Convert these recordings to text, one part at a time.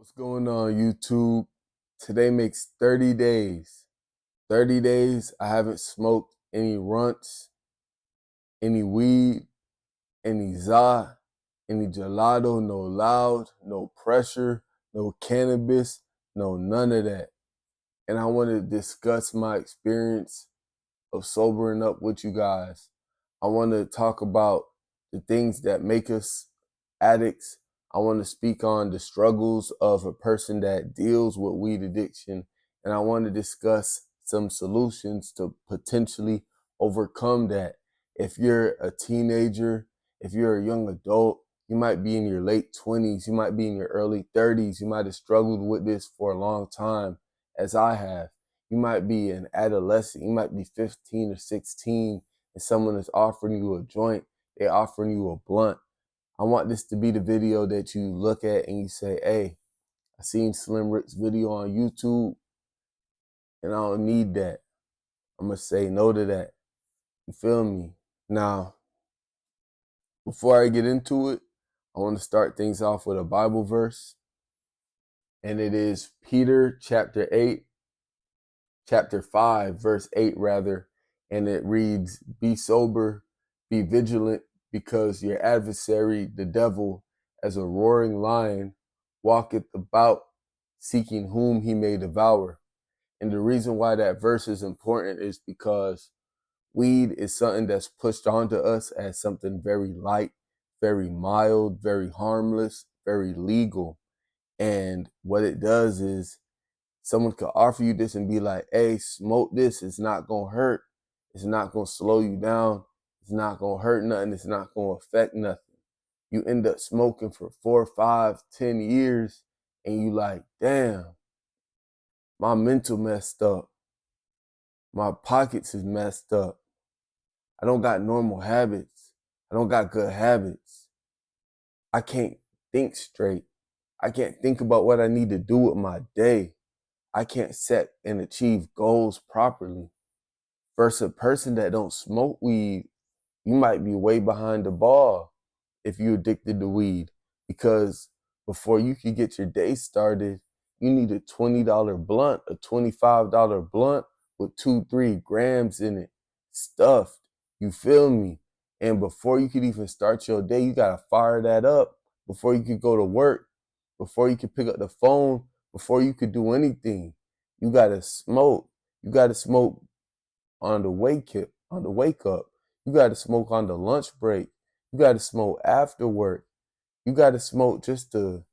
What's going on, YouTube? Today makes 30 days. 30 days I haven't smoked any runts, any weed, any za, any gelato, no loud, no pressure, no cannabis, no none of that. And I want to discuss my experience of sobering up with you guys. I want to talk about the things that make us addicts. I want to speak on the struggles of a person that deals with weed addiction. And I want to discuss some solutions to potentially overcome that. If you're a teenager, if you're a young adult, you might be in your late 20s, you might be in your early 30s, you might have struggled with this for a long time, as I have. You might be an adolescent, you might be 15 or 16, and someone is offering you a joint, they're offering you a blunt. I want this to be the video that you look at and you say, hey, I seen Slim Rick's video on YouTube and I don't need that. I'm going to say no to that. You feel me? Now, before I get into it, I want to start things off with a Bible verse. And it is Peter chapter 5, verse 8 rather. And it reads, be sober, be vigilant, because your adversary, the devil, as a roaring lion, walketh about, seeking whom he may devour. And the reason why that verse is important is because weed is something that's pushed onto us as something very light, very mild, very harmless, very legal. And what it does is someone could offer you this and be like, hey, smoke this. It's not going to hurt. It's not going to slow you down. It's not going to hurt nothing. It's not going to affect nothing. You end up smoking for 4, 5, 10 years and you like, damn, my mental messed up. My pockets is messed up. I don't got normal habits. I don't got good habits. I can't think straight. I can't think about what I need to do with my day. I can't set and achieve goals properly. Versus a person that don't smoke weed, you might be way behind the ball if you're addicted to weed. Because before you could get your day started, you need a $20 blunt, a $25 blunt with 2, 3 grams in it, stuffed. You feel me? And before you could even start your day, you gotta fire that up before you could go to work, before you could pick up the phone, before you could do anything. You gotta smoke. You gotta smoke on the wake up. You gotta smoke on the lunch break. You gotta smoke after work. You gotta smoke just to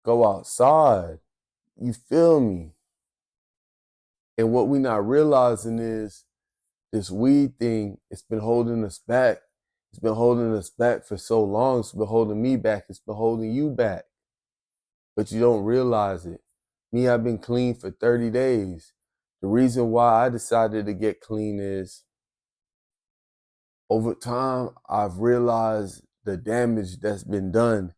go outside. You feel me? And what we not realizing is this weed thing, it's been holding us back. It's been holding us back for so long. It's been holding me back. It's been holding you back. But you don't realize it. Me, I've been clean for 30 days. The reason why I decided to get clean is over time, I've realized the damage that's been done.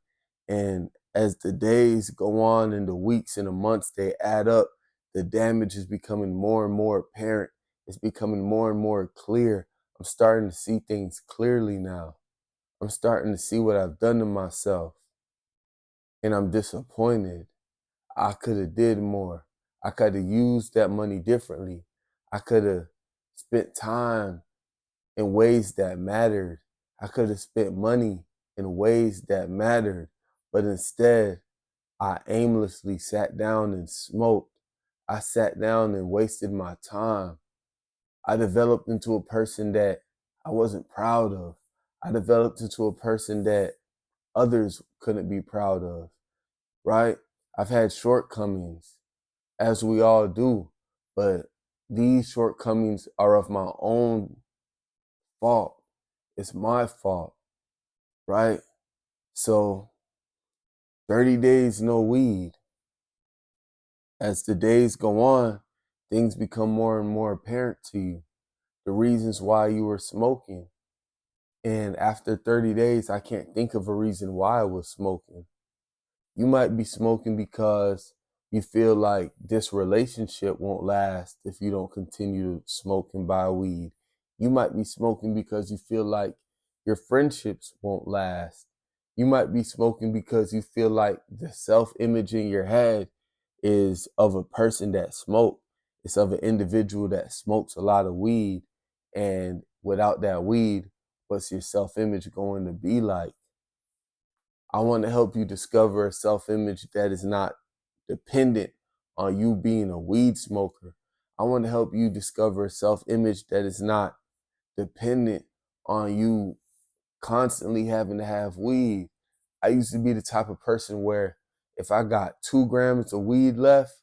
And as the days go on and the weeks and the months, they add up, the damage is becoming more and more apparent. It's becoming more and more clear. I'm starting to see things clearly now. I'm starting to see what I've done to myself. And I'm disappointed. I could have did more. I could have used that money differently. I could have spent time in ways that mattered. I could have spent money in ways that mattered, but instead, I aimlessly sat down and smoked. I sat down and wasted my time. I developed into a person that I wasn't proud of. I developed into a person that others couldn't be proud of, right? I've had shortcomings, as we all do, but these shortcomings are of my own fault. It's my fault, right? So 30 days no weed. As the days go on, things become more and more apparent to you. The reasons why you were smoking. And after 30 days, I can't think of a reason why I was smoking. You might be smoking because you feel like this relationship won't last if you don't continue to smoke and buy weed. You might be smoking because you feel like your friendships won't last You might be smoking because you feel like the self-image in your head is of a person that smokes. It's of an individual that smokes a lot of weed. And without that weed, what's your self-image going to be like? I want to help you discover a self-image that is not dependent on you being a weed smoker. I want to help you discover a self-image that is not dependent on you constantly having to have weed. I used to be the type of person where if I got 2 grams of weed left,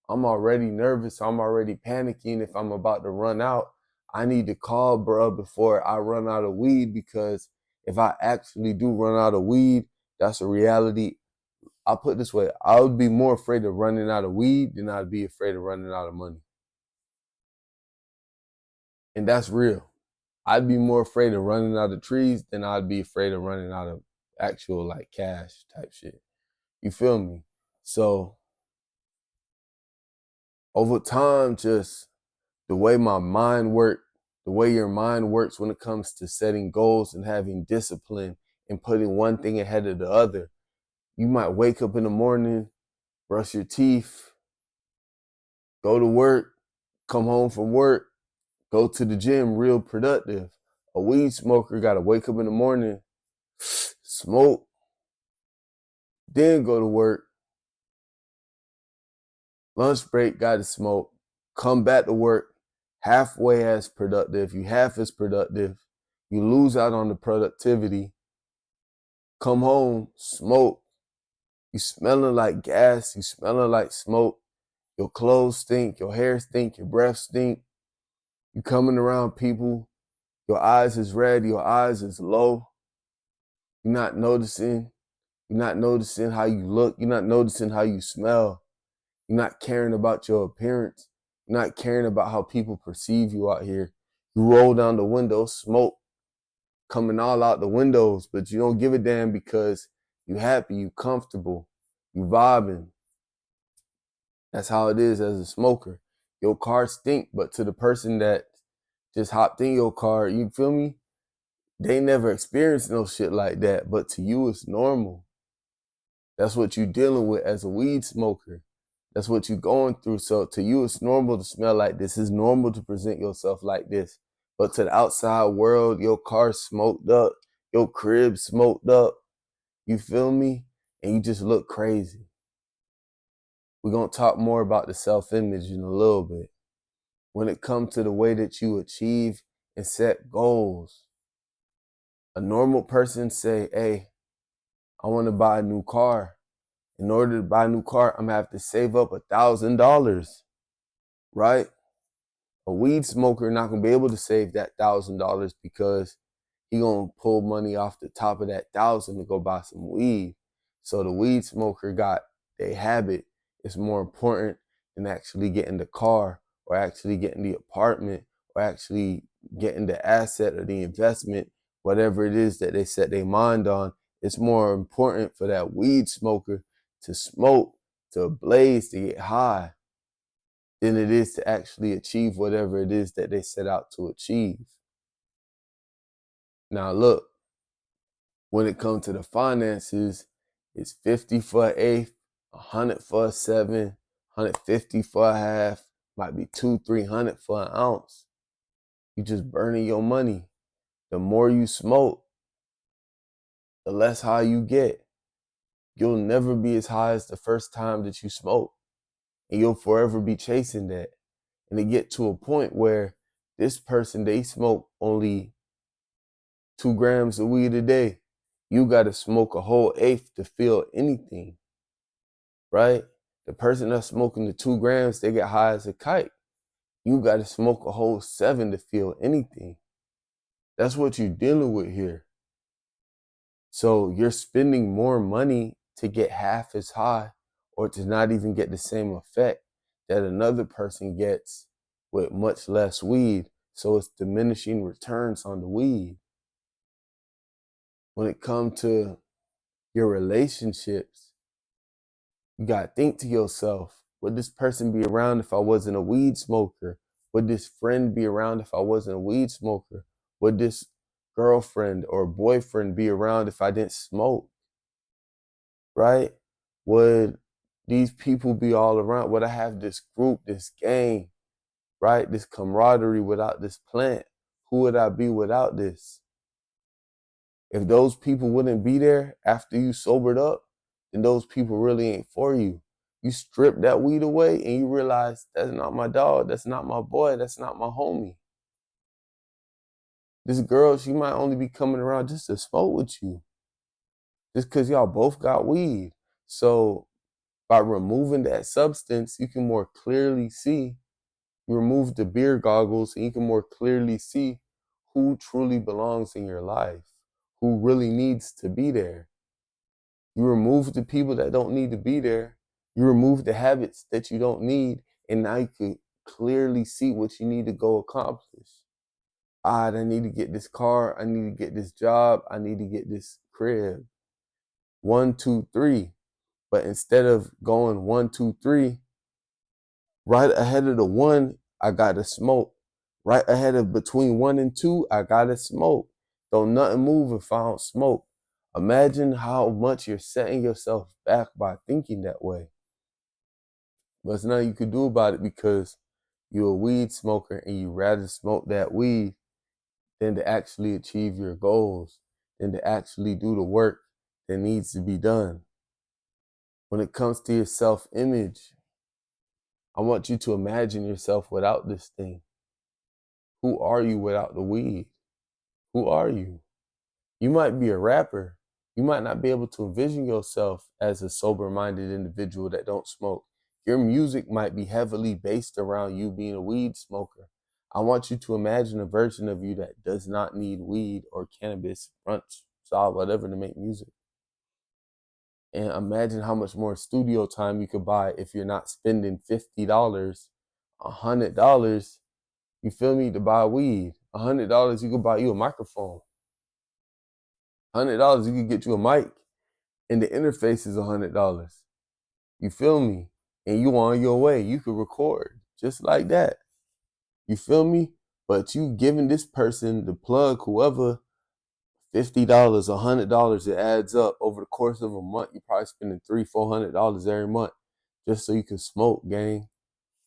I'm already nervous. I'm already panicking if I'm about to run out. I need to call bruh before I run out of weed, because if I actually do run out of weed, that's a reality. I'll put it this way, I would be more afraid of running out of weed than I'd be afraid of running out of money. And that's real. I'd be more afraid of running out of trees than I'd be afraid of running out of actual like cash type shit. You feel me? So over time, just the way my mind works, the way your mind works when it comes to setting goals and having discipline and putting one thing ahead of the other. You might wake up in the morning, brush your teeth, go to work, come home from work, go to the gym, real productive. A weed smoker got to wake up in the morning, smoke, then go to work, lunch break, got to smoke, come back to work, halfway as productive, you half as productive, you lose out on the productivity, come home, smoke, you smelling like gas, you smelling like smoke, your clothes stink, your hair stink, your breath stink, you coming around people, your eyes is red, your eyes is low, you're not noticing how you look, you're not noticing how you smell, you're not caring about your appearance, you're not caring about how people perceive you out here. You roll down the window, smoke coming all out the windows, but you don't give a damn because you happy, you comfortable, you vibing. That's how it is as a smoker. Your car stink, but to the person that just hopped in your car, you feel me? They never experienced no shit like that, but to you it's normal. That's what you're dealing with as a weed smoker. That's what you're going through. So to you, it's normal to smell like this. It's normal to present yourself like this. But to the outside world, your car smoked up, your crib smoked up. You feel me? And you just look crazy. We're going to talk more about the self-image in a little bit. When it comes to the way that you achieve and set goals, a normal person say, hey, I want to buy a new car. In order to buy a new car, I'm gonna have to save up $1,000, right? A weed smoker not gonna be able to save that $1,000 because he gonna pull money off the top of that 1,000 to go buy some weed. So the weed smoker got their habit. It's more important than actually getting the car or actually getting the apartment or actually getting the asset or the investment, whatever it is that they set their mind on. It's more important for that weed smoker to smoke, to blaze, to get high, than it is to actually achieve whatever it is that they set out to achieve. Now look, when it comes to the finances, it's 50 for an eighth, 100 for a seven, 150 for a half, might be 200-300 for an ounce. You just burning your money. The more you smoke, the less high you get. You'll never be as high as the first time that you smoke. And you'll forever be chasing that. And it get to a point where this person, they smoke only 2 grams of weed a day. You got to smoke a whole eighth to feel anything, right? The person that's smoking the 2 grams, they get high as a kite. You got to smoke a whole 7 to feel anything. That's what you're dealing with here. So you're spending more money to get half as high or to not even get the same effect that another person gets with much less weed. So it's diminishing returns on the weed. When it comes to your relationships, you got to think to yourself, would this person be around if I wasn't a weed smoker? Would this friend be around if I wasn't a weed smoker? Would this girlfriend or boyfriend be around if I didn't smoke? right? Would these people be all around? Would I have this group, this gang, right? This camaraderie without this plant? Who would I be without this? If those people wouldn't be there after you sobered up, then those people really ain't for you. You strip that weed away and you realize that's not my dog, that's not my boy, that's not my homie. This girl, she might only be coming around just to smoke with you, just because y'all both got weed. So by removing that substance, you can more clearly see. You remove the beer goggles and you can more clearly see who truly belongs in your life, who really needs to be there. You remove the people that don't need to be there. You remove the habits that you don't need, and now you can clearly see what you need to go accomplish. I need to get this car. I need to get this job. I need to get this crib. 1, 2, 3. But instead of going 1, 2, 3, right ahead of the one, I gotta smoke. Right ahead of between 1 and 2, I gotta smoke. Don't nothing move if I don't smoke. Imagine how much you're setting yourself back by thinking that way. But there's nothing you could do about it because you're a weed smoker and you rather smoke that weed than to actually achieve your goals, than to actually do the work that needs to be done. When it comes to your self-image, I want you to imagine yourself without this thing. Who are you without the weed? Who are you? You might be a rapper. You might not be able to envision yourself as a sober-minded individual that don't smoke. Your music might be heavily based around you being a weed smoker. I want you to imagine a version of you that does not need weed or cannabis, brunch, solve, whatever to make music. And imagine how much more studio time you could buy if you're not spending $50, $100, you feel me, to buy weed. $100, you could buy you a microphone. $100, you could get you a mic, and the interface is $100. You feel me? And you on your way. You could record just like that. You feel me? But you giving this person the plug, whoever, $50, $100, it adds up over the course of a month. You're probably spending $300-$400 every month just so you can smoke, gang.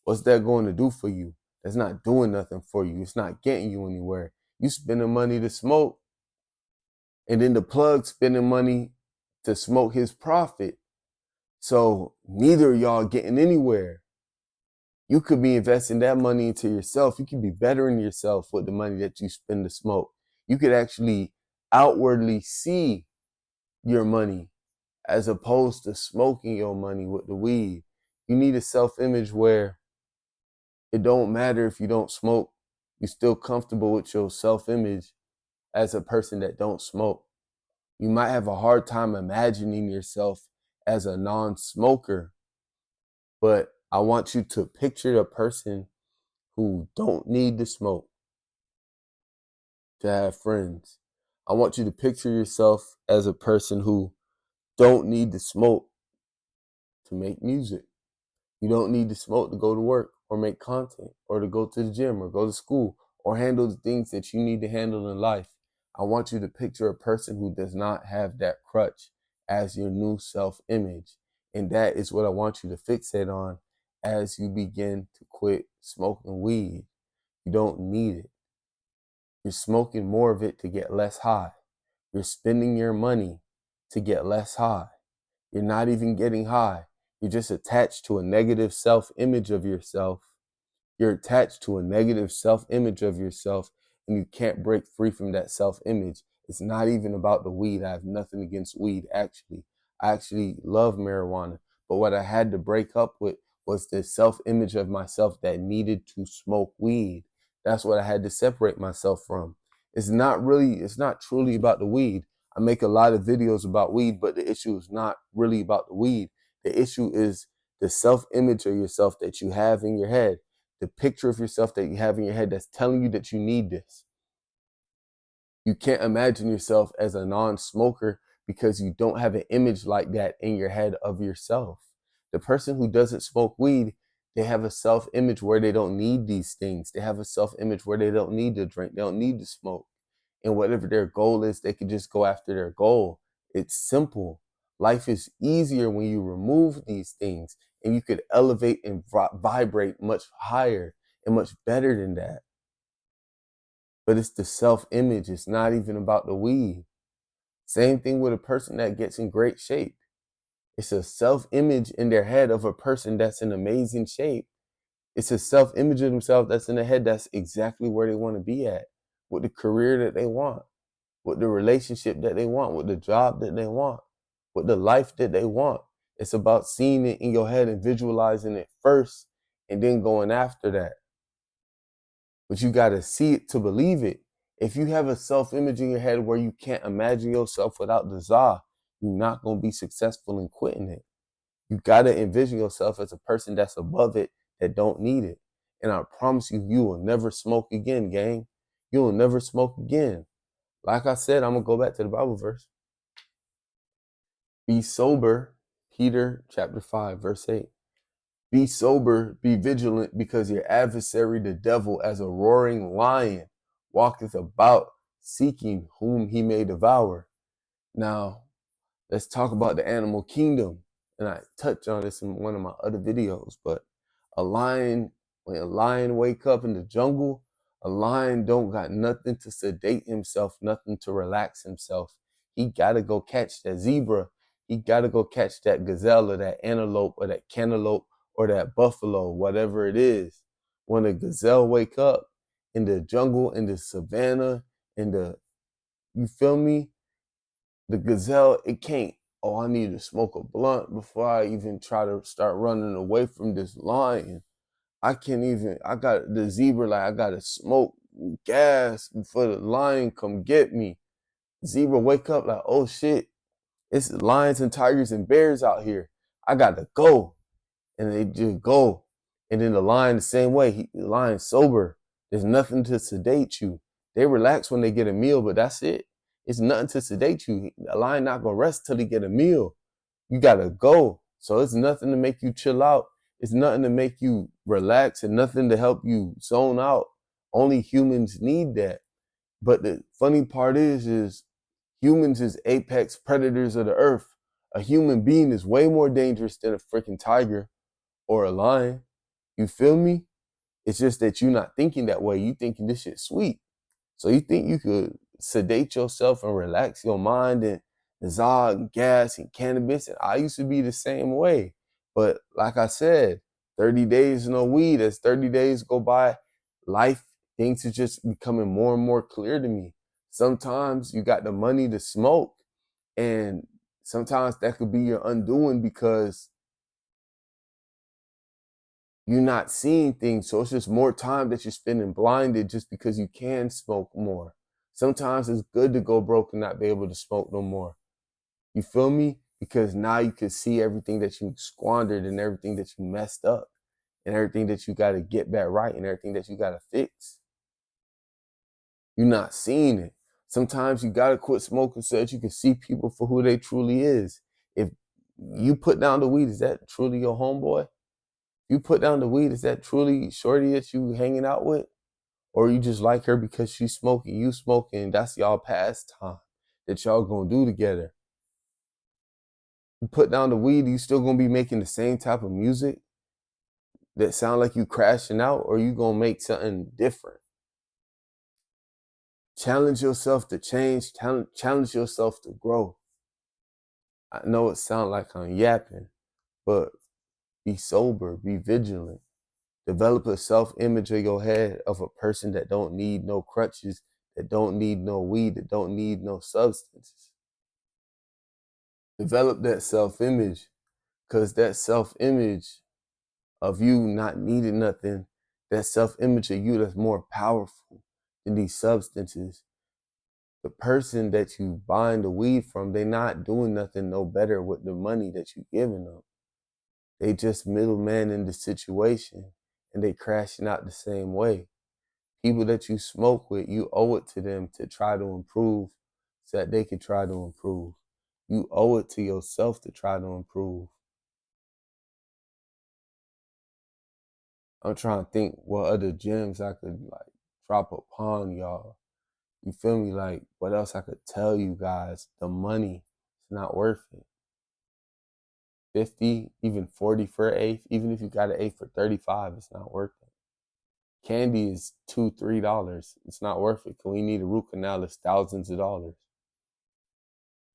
What's that going to do for you? That's not doing nothing for you. It's not getting you anywhere. You spending money to smoke, and then the plug spending money to smoke his profit. So neither of y'all getting anywhere. You could be investing that money into yourself. You could be bettering yourself with the money that you spend to smoke. You could actually outwardly see your money as opposed to smoking your money with the weed. You need a self-image where it don't matter if you don't smoke. You're still comfortable with your self-image as a person that don't smoke. You might have a hard time imagining yourself as a non-smoker, but I want you to picture a person who don't need to smoke to have friends. I want you to picture yourself as a person who don't need to smoke to make music. You don't need to smoke to go to work or make content or to go to the gym or go to school or handle the things that you need to handle in life. I want you to picture a person who does not have that crutch as your new self-image. And that is what I want you to fixate on as you begin to quit smoking weed. You don't need it. You're smoking more of it to get less high. You're spending your money to get less high. You're not even getting high. You're just attached to a negative self-image of yourself. You're attached to a negative self-image of yourself, and you can't break free from that self-image. It's not even about the weed. I have nothing against weed, actually. I actually love marijuana. But what I had to break up with was the self-image of myself that needed to smoke weed. That's what I had to separate myself from. It's not truly about the weed. I make a lot of videos about weed, but the issue is not really about the weed. The issue is the self-image of yourself that you have in your head, the picture of yourself that you have in your head that's telling you that you need this. You can't imagine yourself as a non-smoker because you don't have an image like that in your head of yourself. The person who doesn't smoke weed, they have a self-image where they don't need these things. They have a self-image where they don't need to drink. They don't need to smoke. And whatever their goal is, they can just go after their goal. It's simple. Life is easier when you remove these things, and you could elevate and vibrate much higher and much better than that. But it's the self-image. It's not even about the weed. Same thing with a person that gets in great shape. It's a self-image in their head of a person that's in amazing shape. It's a self-image of themselves that's in their head that's exactly where they want to be at, with the career that they want, with the relationship that they want, with the job that they want, with the life that they want. It's about seeing it in your head and visualizing it first and then going after that. But you got to see it to believe it. If you have a self-image in your head where you can't imagine yourself without the za, you're not going to be successful in quitting it. You got to envision yourself as a person that's above it, that don't need it. And I promise you, you will never smoke again, gang. You will never smoke again. Like I said, I'm going to go back to the Bible verse. Be sober, Peter chapter 5, verse 8. Be sober, be vigilant, because your adversary, the devil, as a roaring lion, walketh about seeking whom he may devour. Now, let's talk about the animal kingdom. And I touched on this in one of my other videos, but a lion, when a lion wake up in the jungle, a lion don't got nothing to sedate himself, nothing to relax himself. He gotta go catch that zebra. He gotta go catch that gazelle or that antelope or that cantaloupe or that buffalo, whatever it is. When a gazelle wake up in the jungle, in the savannah, in the, you feel me? The gazelle, it can't, oh, I need to smoke a blunt before I even try to start running away from this lion. I can't even, I got the zebra, like I gotta smoke gas before the lion come get me. Zebra wake up like, oh shit, it's lions and tigers and bears out here. I gotta go. And they just go. And then the lion the same way, the lion's sober. There's nothing to sedate you. They relax when they get a meal, but that's it. It's nothing to sedate you. The lion not gonna rest till he get a meal. You gotta go. So it's nothing to make you chill out. It's nothing to make you relax and nothing to help you zone out. Only humans need that. But the funny part is humans is apex predators of the earth. A human being is way more dangerous than a freaking tiger or a lion. You feel me? It's just that you're not thinking that way. You thinking this shit's sweet. So you think you could sedate yourself and relax your mind and zog, gas, and cannabis. And I used to be the same way. But like I said, 30 days no weed, as 30 days go by, life, things are just becoming more and more clear to me. Sometimes you got the money to smoke, and sometimes that could be your undoing because you're not seeing things. So it's just more time that you're spending blinded just because you can smoke more. Sometimes it's good to go broke and not be able to smoke no more. You feel me? Because now you can see everything that you squandered and everything that you messed up and everything that you got to get back right and everything that you got to fix. You're not seeing it. Sometimes you got to quit smoking so that you can see people for who they truly is. If you put down the weed, is that truly your homeboy? You put down the weed, is that truly shorty that you hanging out with? Or you just like her because she's smoking, you smoking, that's y'all pastime that y'all gonna do together. You put down the weed, you still gonna be making the same type of music that sound like you crashing out, or you gonna make something different? Challenge yourself to change, challenge yourself to grow. I know it sounds like I'm yapping, but be sober, be vigilant. Develop a self-image of your head of a person that don't need no crutches, that don't need no weed, that don't need no substances. Develop that self-image, because that self-image of you not needing nothing, that self-image of you that's more powerful than these substances. The person that you buying the weed from, they not doing nothing no better with the money that you giving them. They just middleman in the situation and they crashing out the same way. People that you smoke with, you owe it to them to try to improve so that they can try to improve. You owe it to yourself to try to improve. I'm trying to think what other gems I could like drop upon y'all. You feel me? Like what else I could tell you guys? The money, it's not worth it. 50, even 40 for an eighth. Even if you got an eighth for 35, it's not worth it. Candy is $2, $3. It's not worth it. Cause we need a root canal, it's thousands of dollars.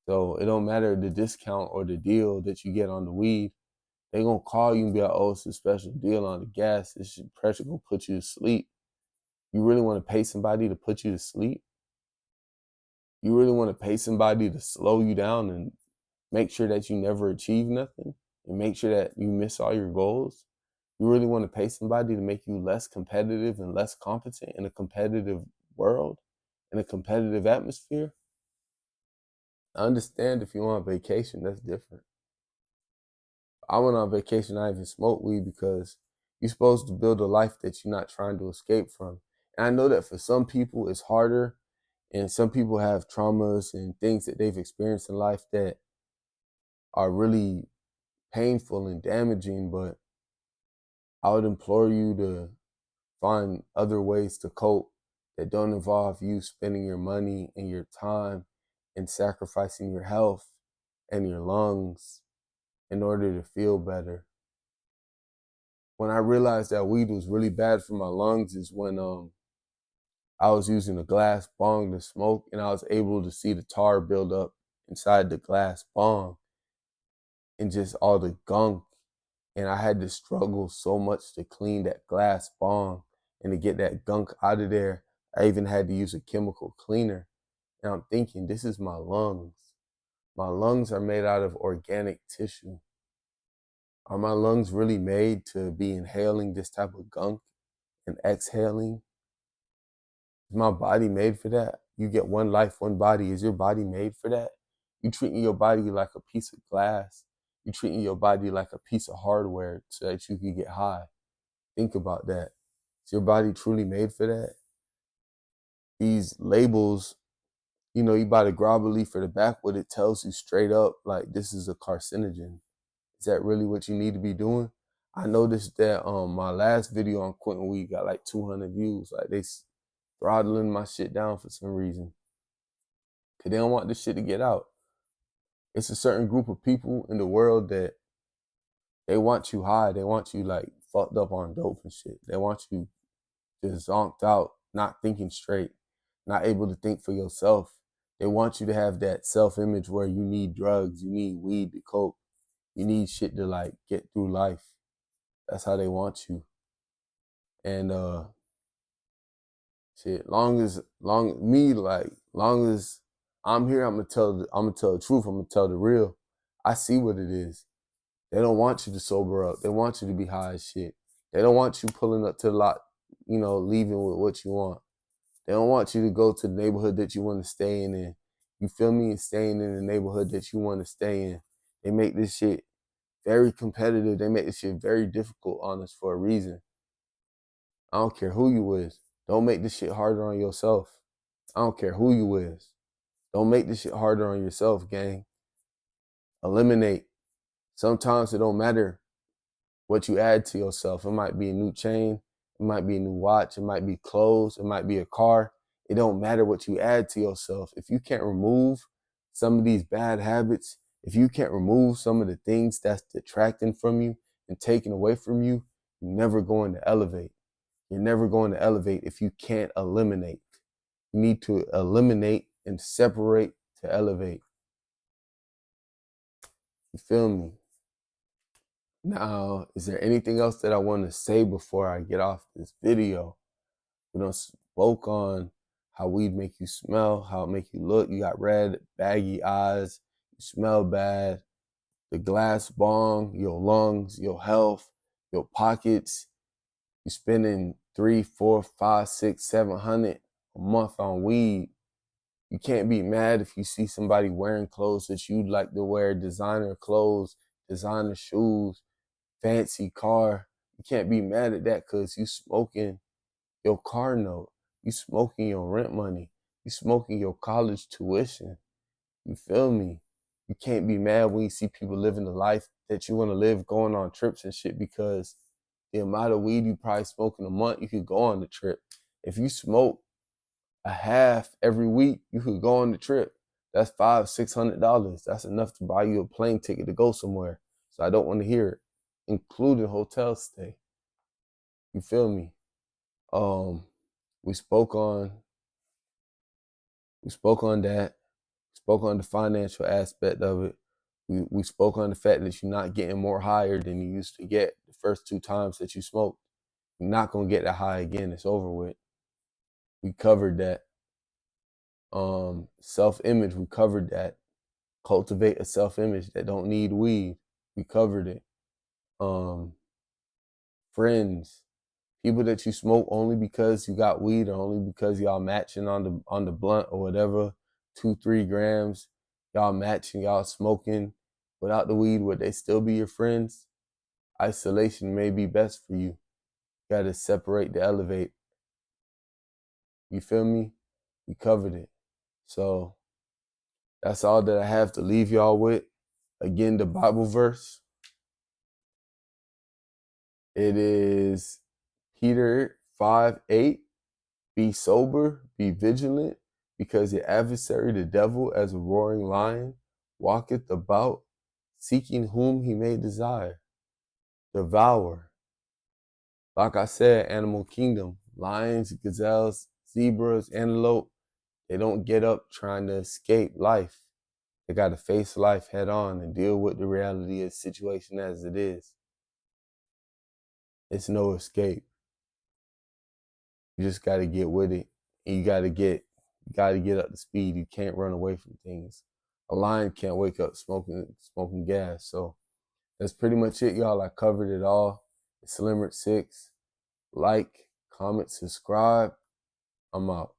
So it don't matter the discount or the deal that you get on the weed. They gonna call you and be like, oh, it's a special deal on the gas. This pressure gonna put you to sleep. You really want to pay somebody to put you to sleep? You really want to pay somebody to slow you down and make sure that you never achieve nothing and make sure that you miss all your goals? You really want to pay somebody to make you less competitive and less competent in a competitive world, in a competitive atmosphere? I understand if you want a vacation, that's different. I went on vacation, I even smoked weed because you're supposed to build a life that you're not trying to escape from. And I know that for some people it's harder, and some people have traumas and things that they've experienced in life that are really painful and damaging, but I would implore you to find other ways to cope that don't involve you spending your money and your time and sacrificing your health and your lungs in order to feel better. When I realized that weed was really bad for my lungs is when I was using a glass bong to smoke, and I was able to see the tar build up inside the glass bong and just all the gunk. And I had to struggle so much to clean that glass bong and to get that gunk out of there. I even had to use a chemical cleaner. And I'm thinking, this is my lungs. My lungs are made out of organic tissue. Are my lungs really made to be inhaling this type of gunk and exhaling? Is my body made for that? You get one life, one body. Is your body made for that? You treating your body like a piece of glass. You treating your body like a piece of hardware so that you can get high. Think about that. Is your body truly made for that? These labels, you buy the grabber leaf for the backwood, it tells you straight up, like, this is a carcinogen. Is that really what you need to be doing? I noticed that my last video on quitting weed got like 200 views. Like, they throttling my shit down for some reason. Cause they don't want this shit to get out. It's a certain group of people in the world that they want you high. They want you like fucked up on dope and shit. They want you just zonked out, not thinking straight, not able to think for yourself. They want you to have that self-image where you need drugs, you need weed to cope, you need shit to like get through life. That's how they want you. And shit, long as I'm here, I'm gonna tell the truth, I'm gonna tell the real. I see what it is. They don't want you to sober up. They want you to be high as shit. They don't want you pulling up to the lot, leaving with what you want. They don't want you to go to the neighborhood that you want to stay in. And you feel me? And staying in the neighborhood that you want to stay in. They make this shit very competitive. They make this shit very difficult on us for a reason. I don't care who you is. Don't make this shit harder on yourself. I don't care who you is. Don't make this shit harder on yourself, gang. Eliminate. Sometimes it don't matter what you add to yourself. It might be a new chain, it might be a new watch, it might be clothes, it might be a car. It don't matter what you add to yourself. If you can't remove some of these bad habits, if you can't remove some of the things that's detracting from you and taking away from you, you're never going to elevate. You're never going to elevate if you can't eliminate. You need to eliminate and separate to elevate. You feel me? Now, is there anything else that I want to say before I get off this video? We done spoke on how weed make you smell, how it make you look. You got red, baggy eyes, you smell bad, the glass bong, your lungs, your health, your pockets. You spending 3, 4, 5, 6, 700 a month on weed. You can't be mad if you see somebody wearing clothes that you'd like to wear, designer clothes, designer shoes, fancy car. You can't be mad at that because you smoking your car note. You smoking your rent money. You smoking your college tuition. You feel me? You can't be mad when you see people living the life that you want to live, going on trips and shit, because the amount of weed you probably smoke in a month, you could go on the trip. If you smoke a half every week, you could go on the trip. That's $500-$600. That's enough to buy you a plane ticket to go somewhere. So I don't want to hear it, including hotel stay. You feel me? Um, we spoke on that. Spoke on the financial aspect of it. We spoke on the fact that you're not getting more higher than you used to get the first 2 times that you smoked. You're not gonna get that high again. It's over with. We covered that. Self-image, we covered that. Cultivate a self-image that don't need weed. We covered it. Um, Friends, people that you smoke only because you got weed or only because y'all matching on the blunt or whatever, 2-3 grams, y'all matching, y'all smoking without the weed, would they still be your friends? Isolation may be best for you. You gotta separate to elevate. You feel me? We covered it. So that's all that I have to leave y'all with. Again, the Bible verse. It is Peter 5:8. Be sober, be vigilant, because your adversary, the devil, as a roaring lion, walketh about, seeking whom he may desire, devour. Like I said, animal kingdom, lions, gazelles, zebras, antelope, they don't get up trying to escape life. They got to face life head on and deal with the reality of the situation as it is. It's no escape. You just got to get with it. And you got to get up to speed. You can't run away from things. A lion can't wake up smoking gas. So that's pretty much it, y'all. I covered it all. It's Slimmer 6. Like, comment, subscribe. I'm out.